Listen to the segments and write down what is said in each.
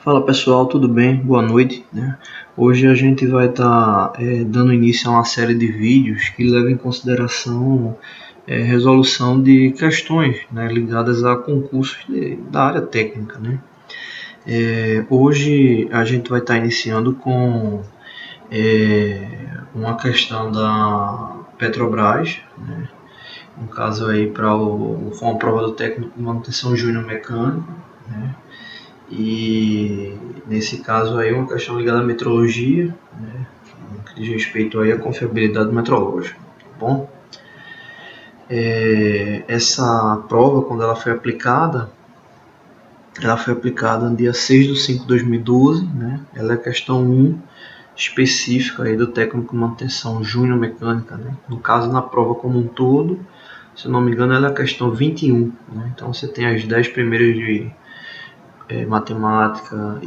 Fala pessoal, tudo bem? Boa noite, né? Hoje a gente vai estar dando início a uma série de vídeos que levam em consideração resolução de questões, né, ligadas a concursos da área técnica, né? Hoje a gente vai estar iniciando com uma questão da Petrobras, né? No caso aí para uma prova do técnico de manutenção júnior mecânico, né? E nesse caso aí uma questão ligada à metrologia, né, que diz respeito aí à confiabilidade metrológica, tá bom? Essa prova, quando ela foi aplicada no dia 6 de 5 de 2012, né? Ela é questão 1 específica aí do técnico de manutenção júnior mecânica, né? No caso, na prova como um todo, se eu não me engano, ela é a questão 21, né? Então você tem as 10 primeiras de matemática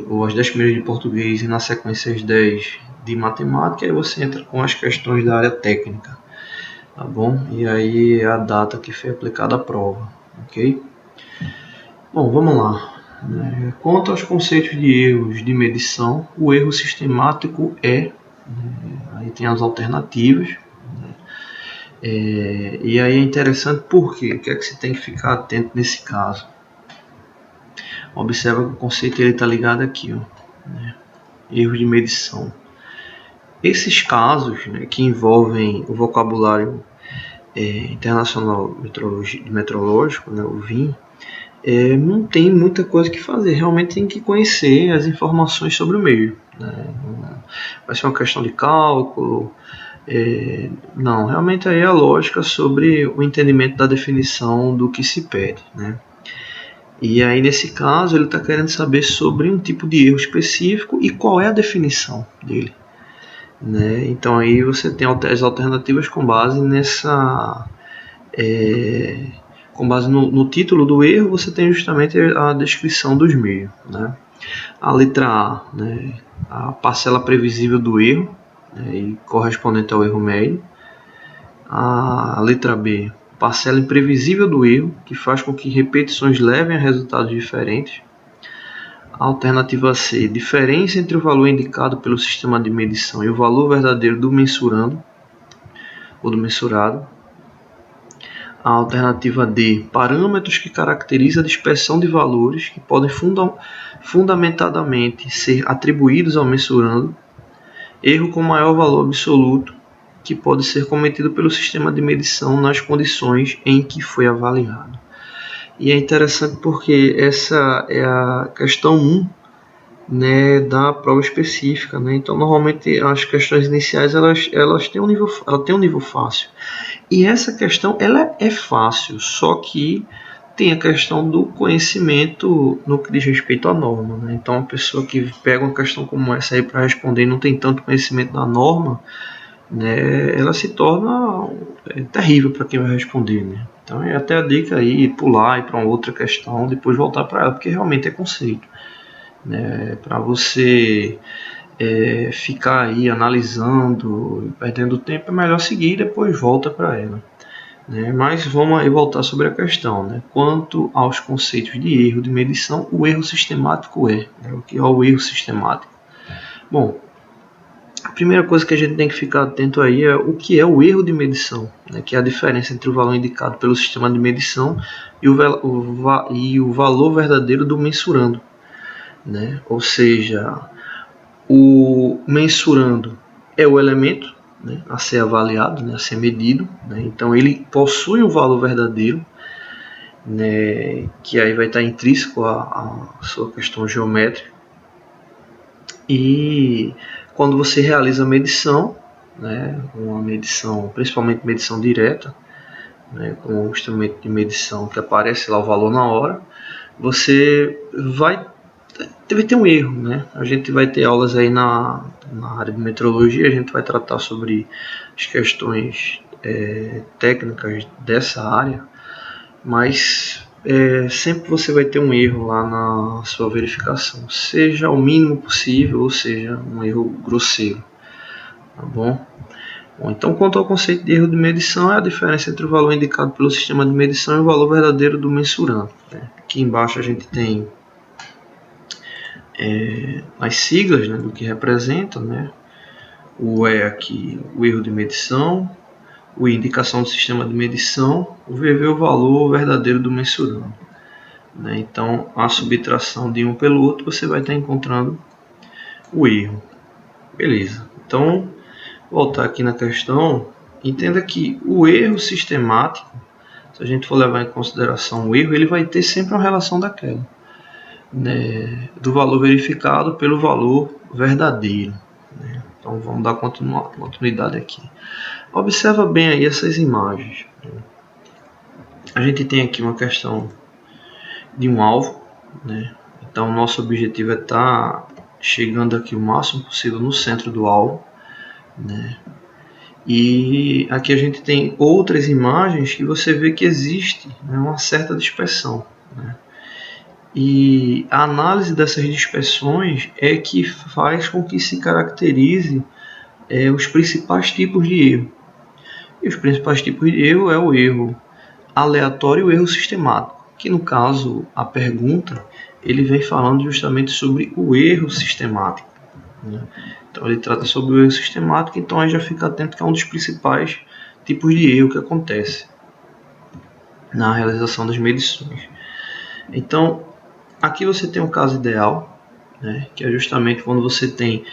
ou as 10 primeiras de português e na sequência as 10 de matemática, e aí você entra com as questões da área técnica, tá bom? E aí é a data que foi aplicada a prova, ok? Bom, vamos lá. Quanto aos conceitos de erros de medição, o erro sistemático aí tem as alternativas, e aí é interessante porque o que é que você tem que ficar atento nesse caso? Observa que o conceito está ligado aqui, ó, erros de medição. Esses casos, né, que envolvem o vocabulário internacional metrológico, né, o VIM, não tem muita coisa que fazer, realmente tem que conhecer as informações sobre o meio, né? Vai ser uma questão de cálculo, não, realmente aí é a lógica sobre o entendimento da definição do que se pede, né? E aí nesse caso ele está querendo saber sobre um tipo de erro específico e qual é a definição dele, né? Então aí você tem as alternativas com base com base no título do erro, você tem justamente a descrição dos meios, né? A letra A, né, a parcela previsível do erro, né, e correspondente ao erro médio. A letra B, parcela imprevisível do erro, que faz com que repetições levem a resultados diferentes. A alternativa C, diferença entre o valor indicado pelo sistema de medição e o valor verdadeiro do mensurando ou do mensurado. A alternativa D, parâmetros que caracterizam a dispersão de valores que podem fundamentadamente ser atribuídos ao mensurando. Erro com maior valor absoluto que pode ser cometido pelo sistema de medição nas condições em que foi avaliado. E é interessante porque essa é a questão 1, né, da prova específica, né? Então normalmente as questões iniciais elas têm um nível fácil, e essa questão ela é fácil, só que tem a questão do conhecimento no que diz respeito à norma, né? Então a pessoa que pega uma questão como essa aí para responder e não tem tanto conhecimento da norma, né, ela se torna terrível para quem vai responder, né? Então é até a dica aí pular para uma outra questão, depois voltar para ela, porque realmente é conceito, né? Para você ficar aí analisando, perdendo tempo, é melhor seguir e depois volta para ela, né? Mas vamos aí voltar sobre a questão, né? Quanto aos conceitos de erro de medição, o erro sistemático né? O que é o erro sistemático? Bom, a primeira coisa que a gente tem que ficar atento aí é o que é o erro de medição, né? Que é a diferença entre o valor indicado pelo sistema de medição e o valor verdadeiro do mensurando, né? Ou seja, o mensurando é o elemento, né, a ser avaliado, né, a ser medido, né? Então ele possui um valor verdadeiro, né, que aí vai estar intrínseco à sua questão geométrica. E quando você realiza a medição, né, uma medição, principalmente medição direta, né, com o instrumento de medição que aparece lá o valor na hora, você deve ter um erro, né? A gente vai ter aulas aí na área de metrologia, a gente vai tratar sobre as questões técnicas dessa área, mas sempre você vai ter um erro lá na sua verificação, seja o mínimo possível ou seja um erro grosseiro, tá bom? Bom, então, quanto ao conceito de erro de medição, é a diferença entre o valor indicado pelo sistema de medição e o valor verdadeiro do mensurando, né? Aqui embaixo a gente tem as siglas, né, do que representa, né? O E aqui, o erro de medição, o I, indicação do sistema de medição, o VV, o valor verdadeiro do mensurando. Né? Então, a subtração de um pelo outro, você vai estar encontrando o erro. Beleza. Então, voltar aqui na questão, entenda que o erro sistemático, se a gente for levar em consideração o erro, ele vai ter sempre uma relação daquela, né, do valor verificado pelo valor verdadeiro. Né? Então vamos dar continuidade aqui. Observa bem aí essas imagens. A gente tem aqui uma questão de um alvo, né? Então nosso objetivo é estar chegando aqui o máximo possível no centro do alvo, né? E aqui a gente tem outras imagens que você vê que existe, né, uma certa dispersão, né? E a análise dessas dispersões é que faz com que se caracterize os principais tipos de erro. E os principais tipos de erro é o erro aleatório e o erro sistemático, que no caso a pergunta ele vem falando justamente sobre o erro sistemático, né? Então ele trata sobre o erro sistemático, então aí já fica atento que é um dos principais tipos de erro que acontece na realização das medições. Então aqui você tem um caso ideal, né, que é justamente quando você tem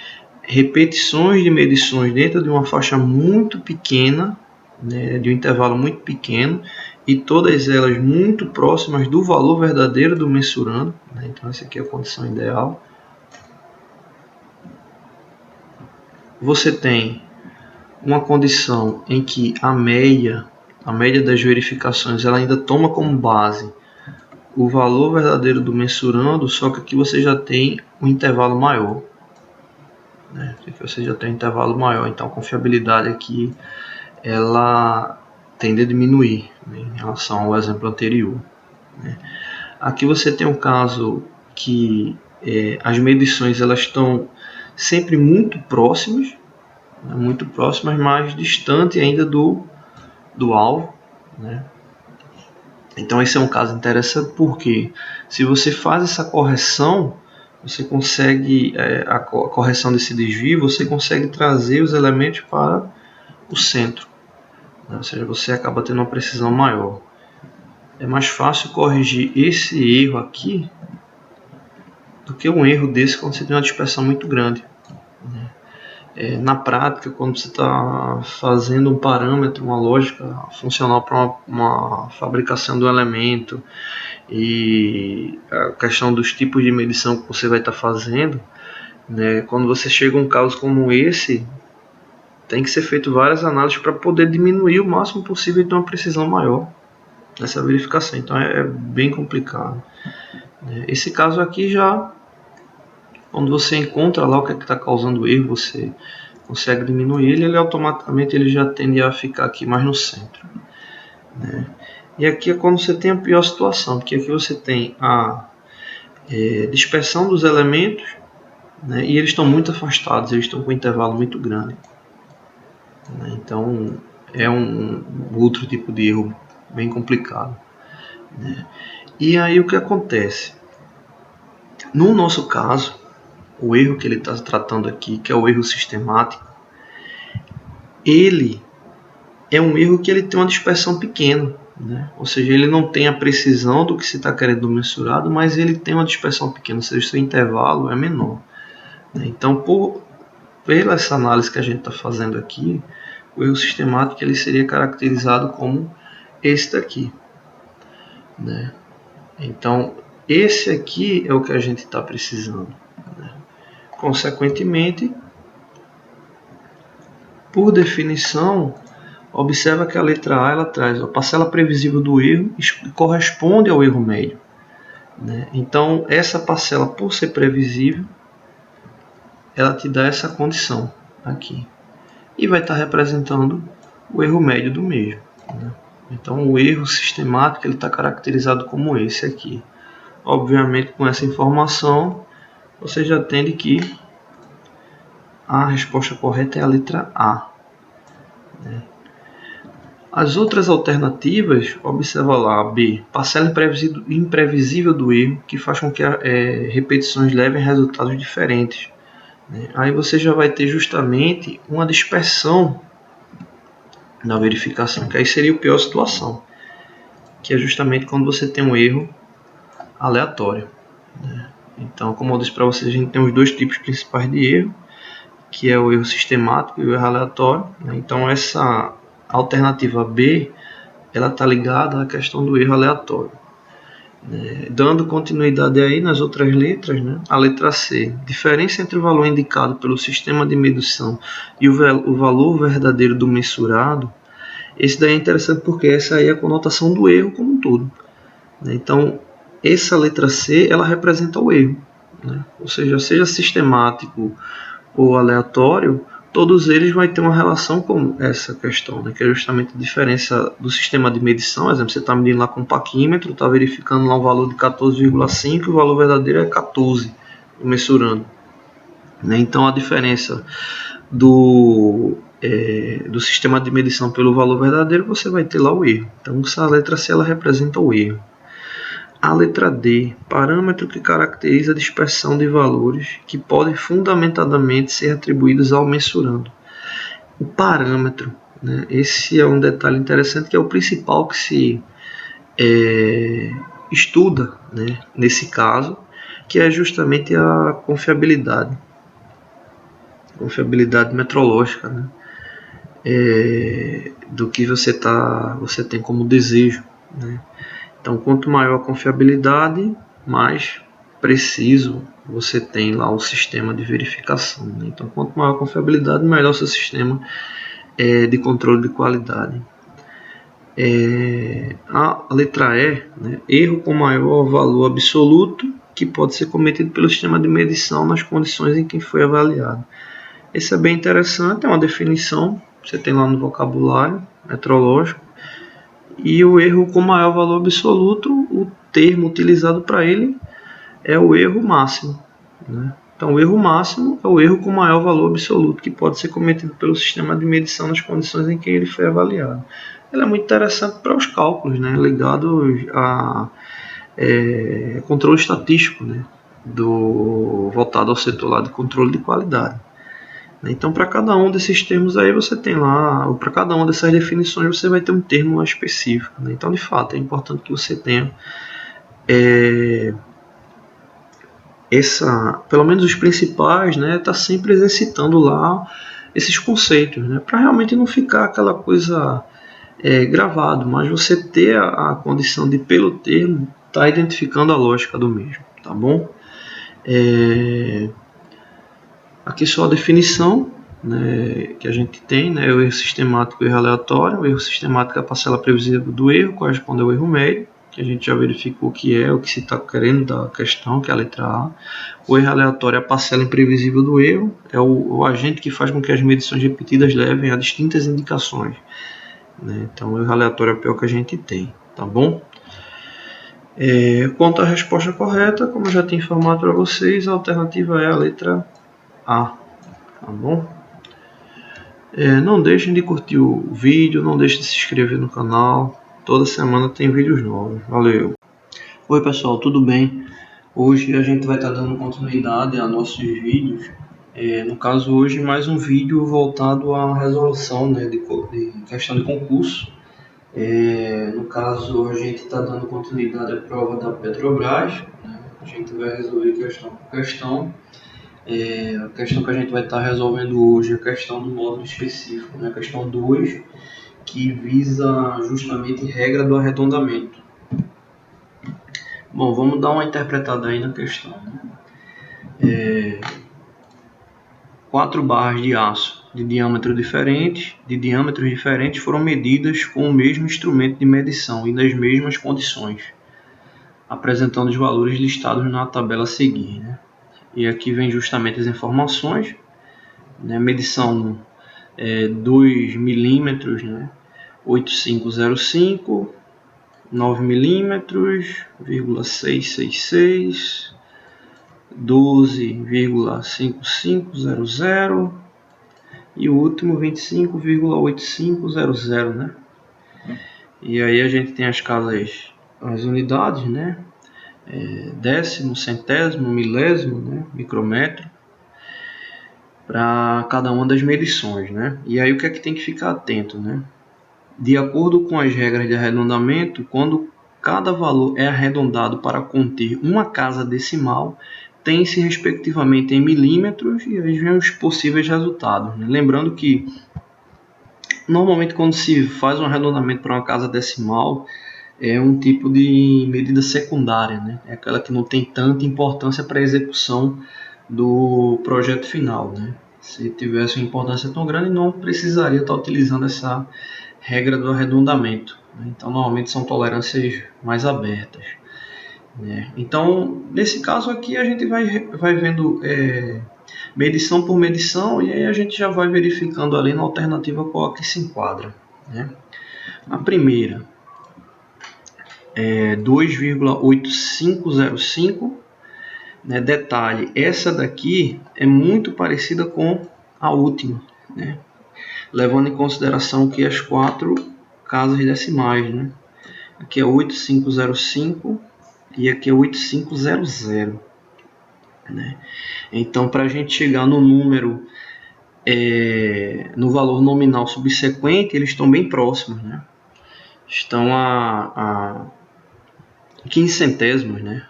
repetições de medições dentro de uma faixa muito pequena, né, de um intervalo muito pequeno, e todas elas muito próximas do valor verdadeiro do mensurando, né? Então essa aqui é a condição ideal. Você tem uma condição em que a média das verificações, ela ainda toma como base o valor verdadeiro do mensurando, só que aqui você já tem um intervalo maior, né? Aqui você já tem um intervalo maior, então a confiabilidade aqui ela tende a diminuir, né, em relação ao exemplo anterior, né? Aqui você tem um caso que as medições elas estão sempre muito próximas, né, mas distante ainda do alvo, né? Então esse é um caso interessante porque se você faz essa correção, você consegue, a correção desse desvio, você consegue trazer os elementos para o centro, né? Ou seja, você acaba tendo uma precisão maior. É mais fácil corrigir esse erro aqui do que um erro desse quando você tem uma dispersão muito grande, né? Na prática, quando você está fazendo um parâmetro, uma lógica funcional para uma fabricação do elemento e a questão dos tipos de medição que você vai estar fazendo, né, quando você chega a um caso como esse, tem que ser feito várias análises para poder diminuir o máximo possível e ter uma precisão maior nessa verificação. Então é bem complicado. Esse caso aqui já, quando você encontra lá o que é está causando o erro, você consegue diminuir ele automaticamente ele já tende a ficar aqui mais no centro, né? E aqui é quando você tem a pior situação, porque aqui você tem a dispersão dos elementos, né, e eles estão muito afastados, eles estão com um intervalo muito grande, né? Então é um outro tipo de erro bem complicado, né? E aí o que acontece? No nosso caso, o erro que ele está tratando aqui, que é o erro sistemático, ele é um erro que ele tem uma dispersão pequena, né? Ou seja, ele não tem a precisão do que se está querendo mensurado, mas ele tem uma dispersão pequena, ou seja, o seu intervalo é menor, né? Então, pela essa análise que a gente está fazendo aqui, o erro sistemático ele seria caracterizado como esse daqui, né? Então, esse aqui é o que a gente está precisando, né? Consequentemente, por definição, observa que a letra A ela traz a parcela previsível do erro e corresponde ao erro médio, né? Então, essa parcela, por ser previsível, ela te dá essa condição aqui. E vai estar representando o erro médio do mesmo, né? Então, o erro sistemático está caracterizado como esse aqui. Obviamente, com essa informação, você já entende que a resposta correta é a letra A, né? As outras alternativas, observa lá, B, parcela imprevisível do erro, que faz com que repetições levem a resultados diferentes. Aí você já vai ter justamente uma dispersão na verificação, que aí seria a pior situação, que é justamente quando você tem um erro aleatório. Então, como eu disse para vocês, a gente tem os dois tipos principais de erro, que é o erro sistemático e o erro aleatório. Então, essa alternativa B, ela está ligada à questão do erro aleatório. Dando continuidade aí nas outras letras, a letra C, diferença entre o valor indicado pelo sistema de medição e o valor verdadeiro do mensurado. Esse daí é interessante porque essa aí é a conotação do erro como um todo. Então, essa letra C, ela representa o erro. Ou seja sistemático ou aleatório, todos eles vão ter uma relação com essa questão, que é justamente a diferença do sistema de medição. Por exemplo, você está medindo lá com um paquímetro, está verificando lá um valor de 14,5 e o valor verdadeiro é 14, mensurando. Então, a diferença do sistema de medição pelo valor verdadeiro, você vai ter lá o erro. Então, essa letra C, ela representa o erro. A letra D, parâmetro que caracteriza a dispersão de valores que podem fundamentadamente ser atribuídos ao mensurando. O parâmetro, esse é um detalhe interessante, que é o principal que se estuda, nesse caso, que é justamente a confiabilidade metrológica, do que você tem como desejo. Então, quanto maior a confiabilidade, mais preciso você tem lá o sistema de verificação. Então, quanto maior a confiabilidade, melhor o seu sistema de controle de qualidade. A letra E, erro com maior valor absoluto que pode ser cometido pelo sistema de medição nas condições em que foi avaliado. Esse é bem interessante, é uma definição que você tem lá no vocabulário metrológico. E o erro com maior valor absoluto, o termo utilizado para ele é o erro máximo. Então, o erro máximo é o erro com maior valor absoluto que pode ser cometido pelo sistema de medição nas condições em que ele foi avaliado. Ele é muito interessante para os cálculos, ligados a controle estatístico, voltado ao setor lá de controle de qualidade. Então, para cada um desses termos aí, você tem lá, ou para cada uma dessas definições, você vai ter um termo mais específico. Então, de fato, é importante que você tenha pelo menos os principais, tá sempre exercitando lá esses conceitos, para realmente não ficar aquela coisa gravado, mas você ter a condição de, pelo termo, estar identificando a lógica do mesmo, tá bom? Aqui só a definição que a gente tem, o erro sistemático e o erro aleatório. O erro sistemático é a parcela previsível do erro, corresponde ao erro médio, que a gente já verificou o que se está querendo da questão, que é a letra A. O erro aleatório é a parcela imprevisível do erro, é o agente que faz com que as medições repetidas levem a distintas indicações. Então, o erro aleatório é o pior que a gente tem, tá bom? Quanto à resposta correta, como eu já tinha informado para vocês, a alternativa é a letra A, tá bom? Não deixem de curtir o vídeo, não deixem de se inscrever no canal. Toda semana tem vídeos novos. Valeu! Oi pessoal, tudo bem? Hoje a gente vai estar dando continuidade a nossos vídeos. No caso, hoje mais um vídeo voltado à resolução de questão de concurso. No caso, a gente está dando continuidade à prova da Petrobras. A gente vai resolver questão por questão. A questão que a gente vai estar resolvendo hoje é a questão do módulo específico, a questão 2, que visa justamente regra do arredondamento. Bom, vamos dar uma interpretada aí na questão. 4 barras de aço de diâmetros diferentes foram medidas com o mesmo instrumento de medição e nas mesmas condições, apresentando os valores listados na tabela a seguir. E aqui vem justamente as informações. Medição 2 milímetros, 8505, 9 milímetros, 666, 12,5500 e o último 25,8500, E aí a gente tem as unidades, né? Décimo, centésimo, milésimo, né? Micrômetro, para cada uma das medições, né? E aí o que é que tem que ficar atento, né? De acordo com as regras de arredondamento, quando cada valor é arredondado para conter uma casa decimal, tem-se respectivamente em milímetros e aí vem os possíveis resultados, né? Lembrando que normalmente quando se faz um arredondamento para uma casa decimal, é um tipo de medida secundária, né? É aquela que não tem tanta importância para a execução do projeto final, né? Se tivesse uma importância tão grande, não precisaria estar utilizando essa regra do arredondamento, né? Então, normalmente são tolerâncias mais abertas, né? Então, nesse caso aqui, a gente vai vendo medição por medição e aí a gente já vai verificando ali na alternativa qual que se enquadra, né? A primeira é 2,8505, né? Detalhe, essa daqui é muito parecida com a última, né? Levando em consideração que as 4 casas decimais, né? Aqui é 8505 e aqui é 8500, né? Então, para a gente chegar no número, no valor nominal subsequente, eles estão bem próximos, né? Estão a 15 centésimos, né?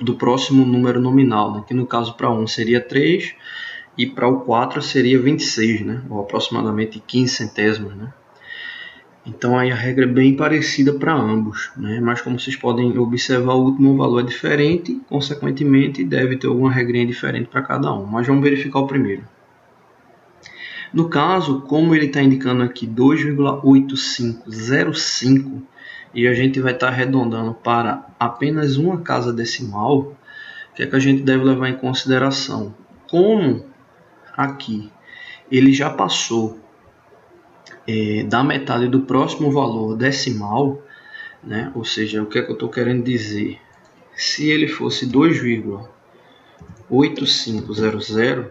Do próximo número nominal, né? Que no caso para 1 seria 3 e para o 4 seria 26, né? Ou aproximadamente 15 centésimos, né? Então aí a regra é bem parecida para ambos, né? Mas como vocês podem observar, o último valor é diferente, consequentemente deve ter alguma regrinha diferente para cada um. Mas vamos verificar o primeiro. No caso, como ele está indicando aqui 2,8505 e a gente vai estar arredondando para apenas uma casa decimal, o que é que a gente deve levar em consideração? Como aqui ele já passou da metade do próximo valor decimal, né? Ou seja, o que é que eu estou querendo dizer? Se ele fosse 2,8500,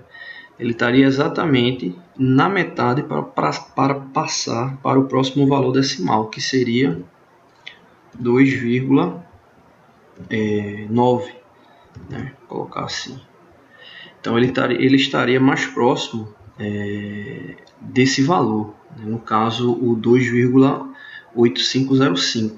ele estaria exatamente na metade para passar para o próximo valor decimal, que seria 2,9, né? Vou colocar assim. Então ele estaria mais próximo desse valor, né? No caso o 2,8505,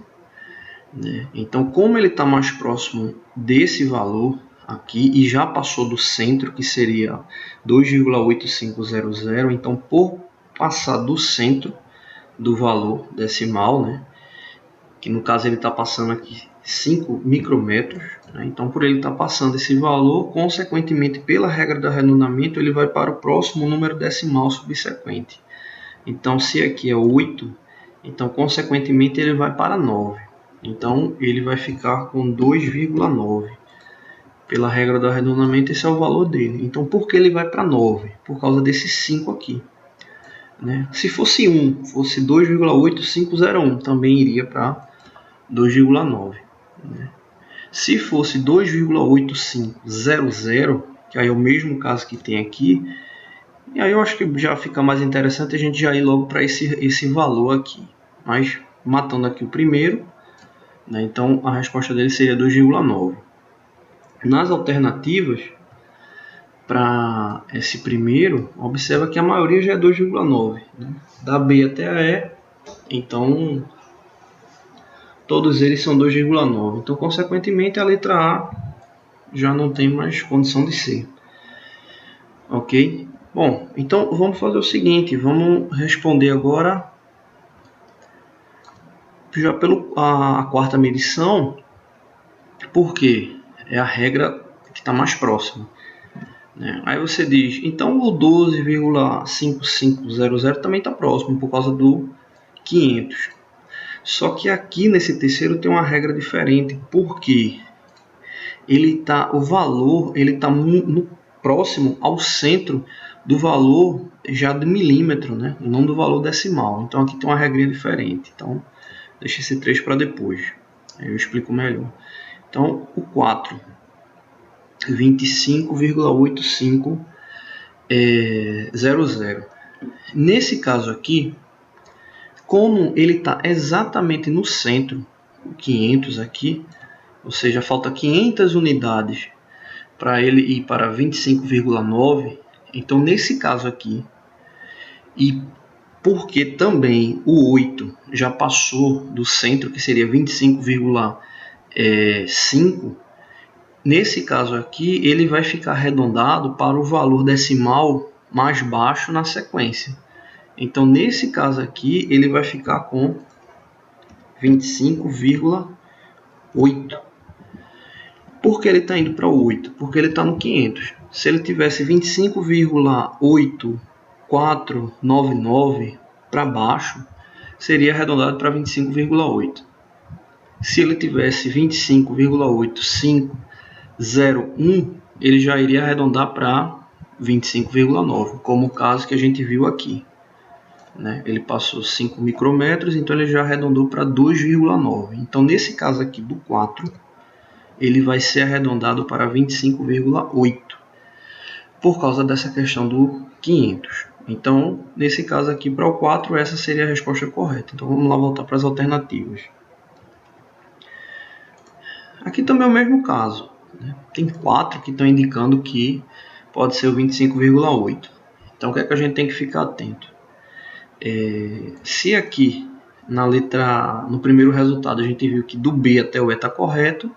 né? Então, como ele está mais próximo desse valor aqui e já passou do centro, que seria 2,8500, então por passar do centro do valor decimal, né? Que no caso ele está passando aqui 5 micrômetros, né? Então por ele estar passando esse valor, consequentemente pela regra do arredondamento, ele vai para o próximo número decimal subsequente. Então se aqui é 8, então consequentemente ele vai para 9. Então ele vai ficar com 2,9. Pela regra do arredondamento, esse é o valor dele. Então por que ele vai para 9? Por causa desses 5 aqui, né? Se fosse 1, fosse 2,8501, também iria para 2,9, né? Se fosse 2,8500, que aí é o mesmo caso que tem aqui, e aí eu acho que já fica mais interessante a gente já ir logo para esse valor aqui. Mas matando aqui o primeiro, né? Então a resposta dele seria 2,9. Nas alternativas, para esse primeiro, observa que a maioria já é 2,9, né? Da B até a E, então todos eles são 2,9. Então, consequentemente, a letra A já não tem mais condição de ser. Ok? Bom, então vamos fazer o seguinte, vamos responder agora já pela quarta medição, porque é a regra que está mais próxima, né? Aí você diz, então o 12,5500 também está próximo por causa do 500. Só que aqui nesse terceiro tem uma regra diferente, porque o valor está próximo ao centro do valor já do milímetro, né? Não do valor decimal. Então aqui tem uma regrinha diferente. Então deixa esse 3 para depois, aí eu explico melhor. Então o 4, 25,8500. Nesse caso aqui, Como ele está exatamente no centro, o 500 aqui, ou seja, falta 500 unidades para ele ir para 25,9, então nesse caso aqui, e porque também o 8 já passou do centro, que seria 25,5, nesse caso aqui ele vai ficar arredondado para o valor decimal mais baixo na sequência. Então nesse caso aqui ele vai ficar com 25,8. Por que ele está indo para o 8? Porque ele está no 500. Se ele tivesse 25,8499 para baixo, seria arredondado para 25,8. Se ele tivesse 25,8501, ele já iria arredondar para 25,9, como o caso que a gente viu aqui. Ele passou 5 micrômetros, então ele já arredondou para 2,9. Então, nesse caso aqui do 4, ele vai ser arredondado para 25,8, por causa dessa questão do 500. Então, nesse caso aqui, para o 4, essa seria a resposta correta. Então, vamos lá voltar para as alternativas. Aqui também é o mesmo caso. Tem 4 que estão indicando que pode ser o 25,8. Então, o que é que a gente tem que ficar atento? Se aqui na letra A, no primeiro resultado, a gente viu que do B até o E está correto,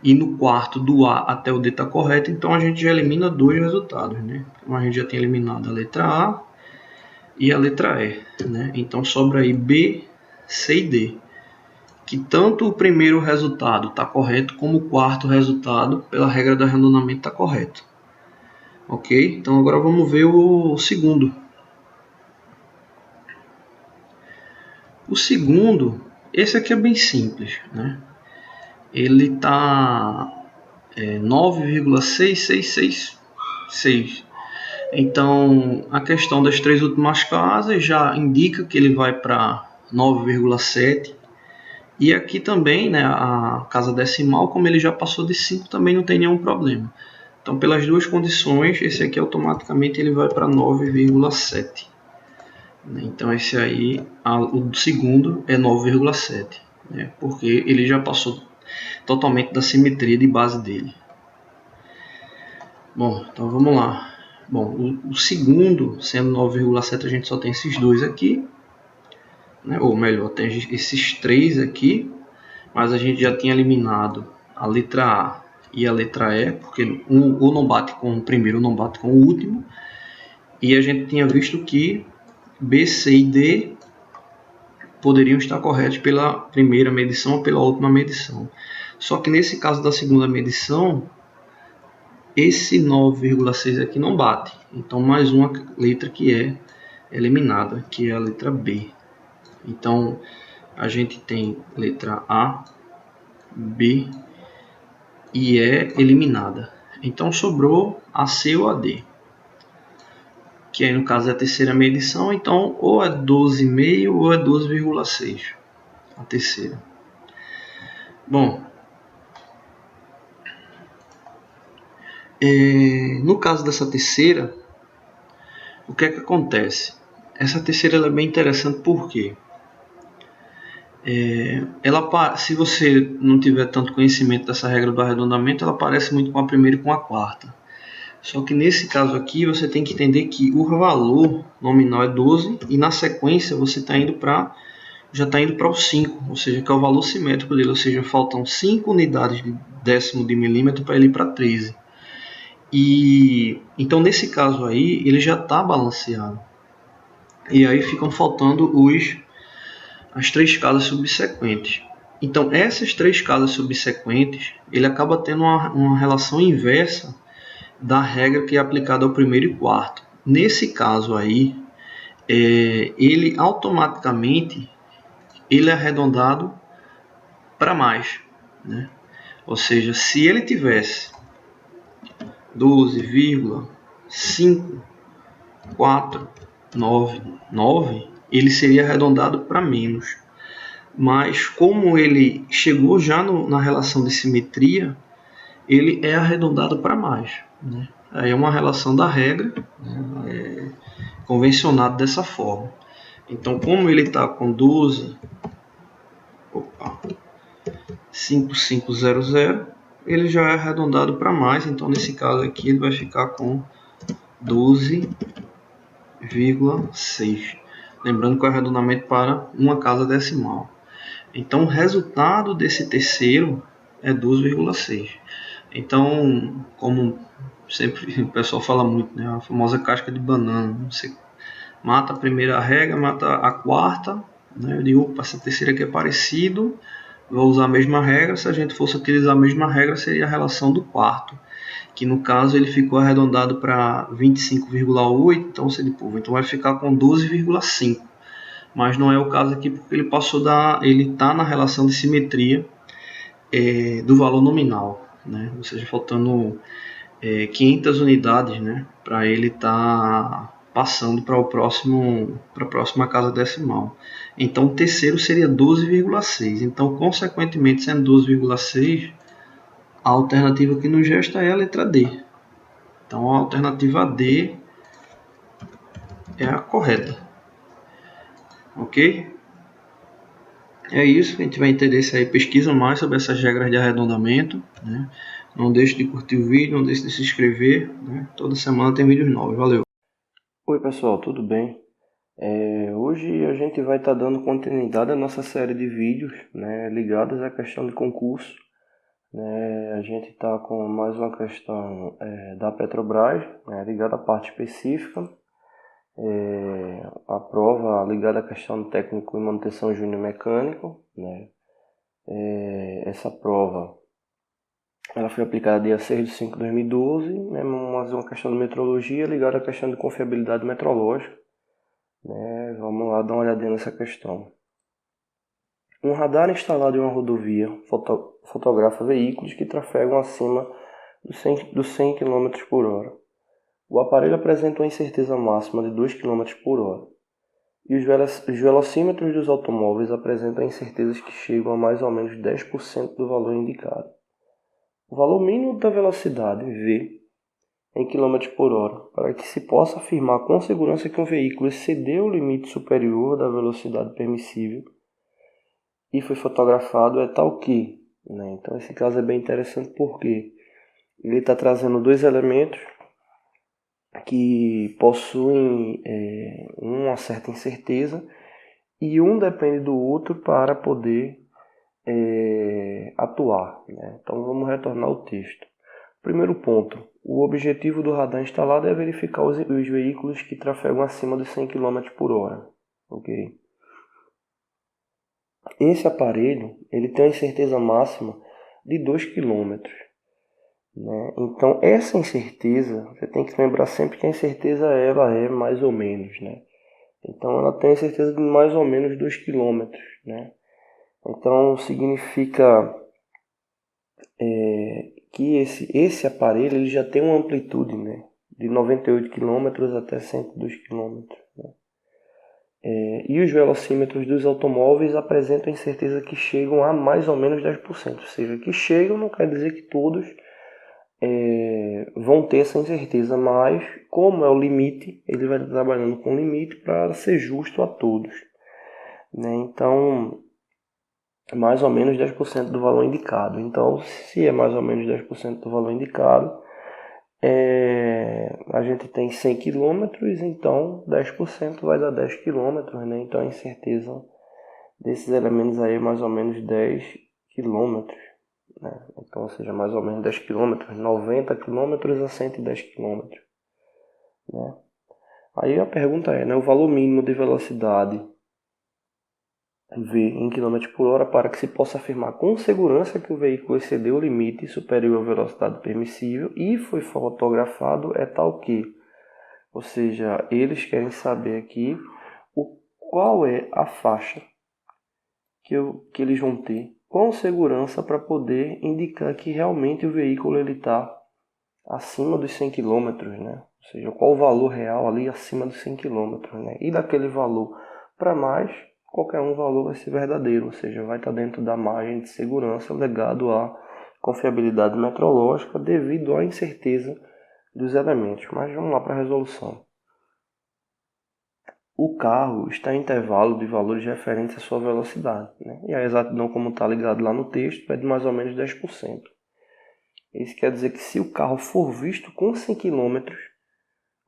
e no quarto do A até o D está correto, então a gente já elimina 2 resultados. Então a gente já tem eliminado a letra A e a letra E. Então sobra aí B, C e D, que tanto o primeiro resultado está correto, como o quarto resultado, pela regra do arredondamento, está correto. Ok? Então agora vamos ver o segundo. O segundo, esse aqui é bem simples, ele está 9,6666. Então, a questão das 3 últimas casas já indica que ele vai para 9,7. E aqui também, a casa decimal, como ele já passou de 5, também não tem nenhum problema. Então, pelas duas condições, esse aqui automaticamente ele vai para 9,7. Então, esse aí, o segundo é 9,7, porque ele já passou totalmente da simetria de base dele. Bom, então vamos lá. Bom, o segundo, sendo 9,7, a gente só tem esses dois aqui, ou melhor, tem esses 3 aqui, mas a gente já tinha eliminado a letra A e a letra E, porque ou não bate com o primeiro ou não bate com o último, e a gente tinha visto que B, C e D poderiam estar corretos pela primeira medição ou pela última medição. Só que nesse caso da segunda medição, esse 9,6 aqui não bate. Então, mais uma letra que é eliminada, que é a letra B. Então, a gente tem letra A, B e E eliminada. Então, sobrou a C ou a D, que aí no caso é a terceira medição. Então, ou é 12,5 ou é 12,6 a terceira. Bom, no caso dessa terceira, o que é que acontece? Essa terceira ela é bem interessante porque se você não tiver tanto conhecimento dessa regra do arredondamento, ela parece muito com a primeira e com a quarta. Só que nesse caso aqui você tem que entender que o valor nominal é 12 e na sequência você já está indo para o 5, ou seja, que é o valor simétrico dele, ou seja, faltam 5 unidades de décimo de milímetro para ele ir para 13. E então nesse caso aí ele já está balanceado. E aí ficam faltando as 3 casas subsequentes. Então essas 3 casas subsequentes ele acaba tendo uma relação inversa da regra que é aplicada ao primeiro e quarto. Nesse caso aí, ele automaticamente ele é arredondado para mais, Ou seja, se ele tivesse 12,5499, ele seria arredondado para menos. Mas como ele chegou já na relação de simetria, ele é arredondado para mais. Aí é uma relação da regra, convencionado dessa forma. Então, como ele está com 5500, ele já é arredondado para mais. Então, nesse caso aqui, ele vai ficar com 12,6. Lembrando que o arredondamento para uma casa decimal. Então, o resultado desse terceiro é 12,6. Então, como sempre o pessoal fala muito, né? A famosa casca de banana. Você mata a primeira regra, mata a quarta. Né? Eu digo, opa, essa terceira aqui é parecido, vou usar a mesma regra. Se a gente fosse utilizar a mesma regra, seria a relação do quarto, que no caso ele ficou arredondado para 25,8. Então, então vai ficar com 12,5. Mas não é o caso aqui porque ele ele está na relação de simetria do valor nominal, né? Ou seja, faltando 500 unidades, né, para ele estar passando para a próxima casa decimal. Então o terceiro seria 12,6. Então, consequentemente, sendo 12,6, a alternativa que nos resta é a letra D. Então a alternativa D é a correta. Ok? É isso, quem tiver interesse aí, pesquisa mais sobre essas regras de arredondamento, né? Não deixe de curtir o vídeo, não deixe de se inscrever, né? Toda semana tem vídeos novos, valeu! Oi pessoal, tudo bem? Hoje a gente vai estar dando continuidade à nossa série de vídeos, né, ligados à questão de concurso. Né? A gente está com mais uma questão da Petrobras, né, ligada à parte específica. A prova ligada à questão do técnico em manutenção júnior mecânico. Né? Essa prova ela foi aplicada dia 6 de 5 de 2012, né, mais uma questão de metrologia ligada à questão de confiabilidade metrológica. Vamos lá dar uma olhadinha nessa questão. Um radar instalado em uma rodovia fotografa veículos que trafegam acima dos 100 km por hora. O aparelho apresenta uma incerteza máxima de 2 km por hora. E os velocímetros dos automóveis apresentam incertezas que chegam a mais ou menos 10% do valor indicado. O valor mínimo da velocidade, V, em km por hora, para que se possa afirmar com segurança que um veículo excedeu o limite superior da velocidade permissível e foi fotografado é tal que. Né? Então esse caso é bem interessante porque ele está trazendo dois elementos que possuem uma certa incerteza e um depende do outro para poder atuar. Né? Então vamos retornar ao texto. Primeiro ponto, o objetivo do radar instalado é verificar os veículos que trafegam acima de 100 km por hora. Okay? Esse aparelho ele tem uma incerteza máxima de 2 km. Né? Então essa incerteza, você tem que lembrar sempre que a incerteza ela é mais ou menos. Né? Então ela tem a incerteza de mais ou menos 2 km. Né? Então significa que esse aparelho ele já tem uma amplitude, né, de 98 km até 102 km. Né? E os velocímetros dos automóveis apresentam incerteza que chegam a mais ou menos 10%. Ou seja, que chegam não quer dizer que todos vão ter essa incerteza, mas como é o limite, ele vai estar trabalhando com limite para ser justo a todos. Né? Então, mais ou menos 10% do valor indicado. Então, se é mais ou menos 10% do valor indicado, a gente tem 100 km, então 10% vai dar 10 km, né? Então a incerteza desses elementos aí é mais ou menos 10 km, né? Então, ou seja, mais ou menos 10 km, 90 km a 110 km, né? Aí a pergunta é, né, o valor mínimo de velocidade V em km por hora para que se possa afirmar com segurança que o veículo excedeu o limite superior à velocidade permissível e foi fotografado é tal que, ou seja, eles querem saber aqui qual é a faixa que eles vão ter com segurança para poder indicar que realmente o veículo está acima dos 100 km, né? Ou seja, qual o valor real ali acima dos 100 km, né? E daquele valor para mais, qualquer um valor vai ser verdadeiro, ou seja, vai estar dentro da margem de segurança legado à confiabilidade metrológica devido à incerteza dos elementos. Mas vamos lá para a resolução. o carro está em intervalo de valores referentes à sua velocidade, né? E a exatidão, como está ligado lá no texto, é de mais ou menos 10%. Isso quer dizer que se o carro for visto com 100 km,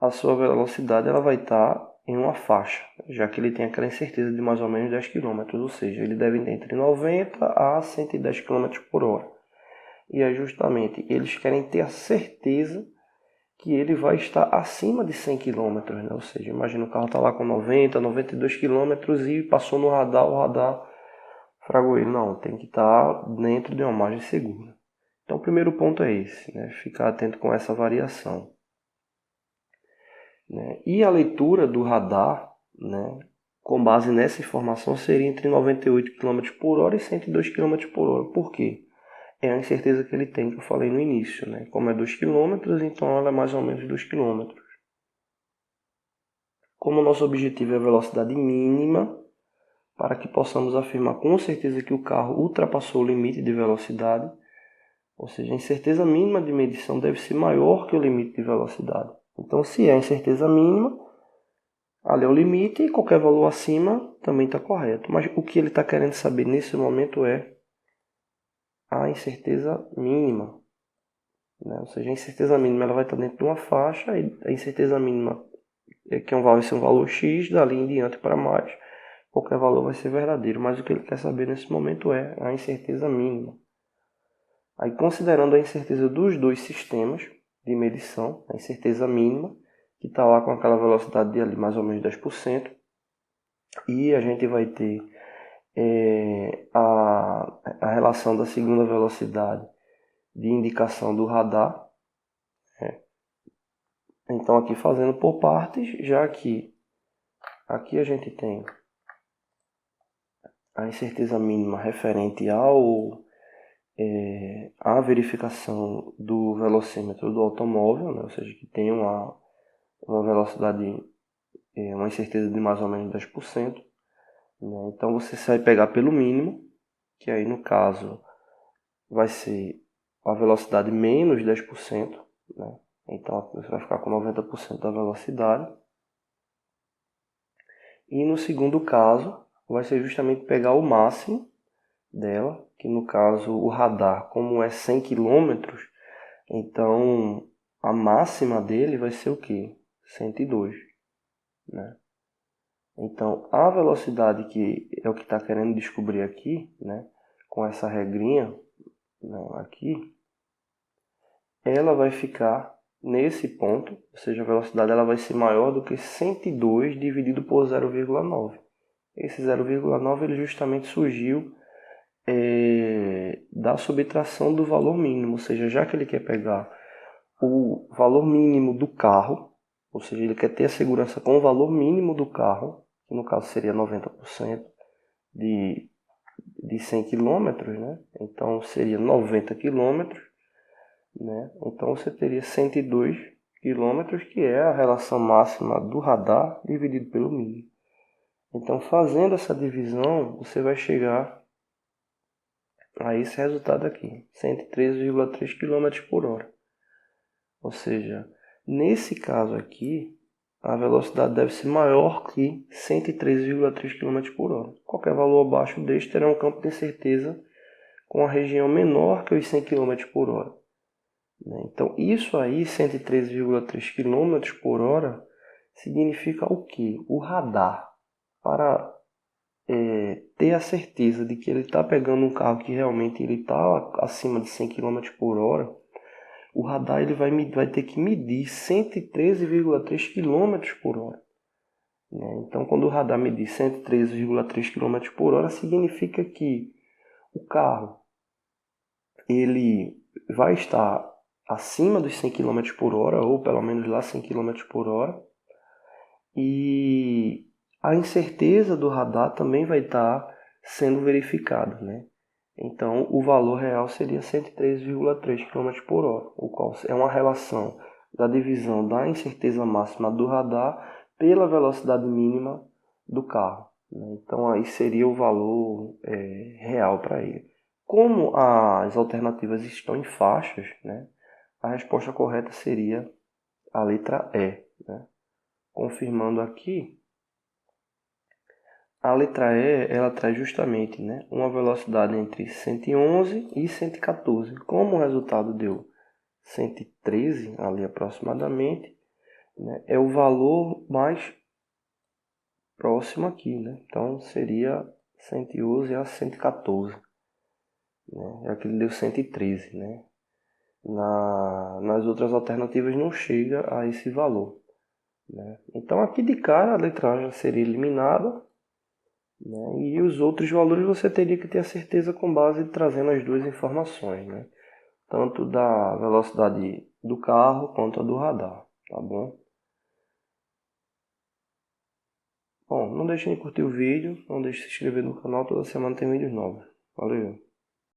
a sua velocidade ela vai estar em uma faixa, já que ele tem aquela incerteza de mais ou menos 10 km, ou seja, ele deve ir entre 90 a 110 km por hora. E é justamente, eles querem ter a certeza que ele vai estar acima de 100 km, né? Ou seja, imagina o carro está lá com 90, 92 km e passou no radar, o radar fragou ele. Não, tem que estar dentro de uma margem segura. Então o primeiro ponto é esse, né? Ficar atento com essa variação. Né? E a leitura do radar, né, com base nessa informação, seria entre 98 km por hora e 102 km por hora. Por quê? É a incerteza que ele tem, que eu falei no início. Né? Como é 2 km, então ela é mais ou menos 2 km. Como o nosso objetivo é a velocidade mínima, para que possamos afirmar com certeza que o carro ultrapassou o limite de velocidade, ou seja, a incerteza mínima de medição deve ser maior que o limite de velocidade. Então, se é a incerteza mínima, ali é o limite e qualquer valor acima também está correto. Mas o que ele está querendo saber nesse momento é a incerteza mínima. Né? Ou seja, a incerteza mínima ela vai estar dentro de uma faixa e a incerteza mínima que vai ser um valor X, dali em diante para mais, qualquer valor vai ser verdadeiro. Mas o que ele quer saber nesse momento é a incerteza mínima. Aí, considerando a incerteza dos dois sistemas de medição, a incerteza mínima, que está lá com aquela velocidade de ali mais ou menos 10%, e a gente vai ter a relação da segunda velocidade de indicação do radar. Então, aqui fazendo por partes, já que aqui a gente tem a incerteza mínima referente à verificação do velocímetro do automóvel, né? Ou seja, que tem uma velocidade, uma incerteza de mais ou menos 10%. Né? Então você vai pegar pelo mínimo, que aí no caso vai ser a velocidade menos 10%. Né? Então você vai ficar com 90% da velocidade. E no segundo caso vai ser justamente pegar o máximo dela, que no caso o radar, como é 100 km, então a máxima dele vai ser o quê? 102. Né? Então a velocidade que é o que está querendo descobrir aqui, né, com essa regrinha, né, aqui, ela vai ficar nesse ponto, ou seja, a velocidade ela vai ser maior do que 102 dividido por 0,9. Esse 0,9 ele justamente surgiu da subtração do valor mínimo, ou seja, já que ele quer pegar o valor mínimo do carro, ou seja, ele quer ter a segurança com o valor mínimo do carro, que no caso seria 90% de 100 km, né? Então seria 90 km, né? Então você teria 102 km, que é a relação máxima do radar dividido pelo mínimo. Então, fazendo essa divisão, você vai chegar a esse resultado aqui, 103,3 km por hora. Ou seja, nesse caso aqui, a velocidade deve ser maior que 103,3 km por hora. Qualquer valor abaixo deste terá um campo de incerteza com a região menor que os 100 km por hora. Então, isso aí, 103,3 km por hora, significa o quê? O radar, para ter a certeza de que ele está pegando um carro que realmente ele está acima de 100 km por hora, o radar ele vai ter que medir 113,3 km por hora. Né? Então, quando o radar medir 113,3 km por hora, significa que o carro ele vai estar acima dos 100 km por hora, ou pelo menos lá 100 km por hora, e a incerteza do radar também vai estar sendo verificada, né? Então, o valor real seria 103,3 km por hora, o qual é uma relação da divisão da incerteza máxima do radar pela velocidade mínima do carro. Né? Então, aí seria o valor real para ele. Como as alternativas estão em faixas, né, a resposta correta seria a letra E. Né? Confirmando aqui, a letra E, ela traz justamente, né, uma velocidade entre 111 e 114. Como o resultado deu 113 ali aproximadamente, né, é o valor mais próximo aqui, né? Então seria 111 a 114, né? Aqui deu 113, né? Nas outras alternativas não chega a esse valor, né? Então aqui de cara a letra A já seria eliminada, né? E os outros valores você teria que ter a certeza com base trazendo as duas informações, né? Tanto da velocidade do carro quanto a do radar, tá bom? Bom, não deixe de curtir o vídeo, não deixe de se inscrever no canal, toda semana tem vídeos novos. Valeu!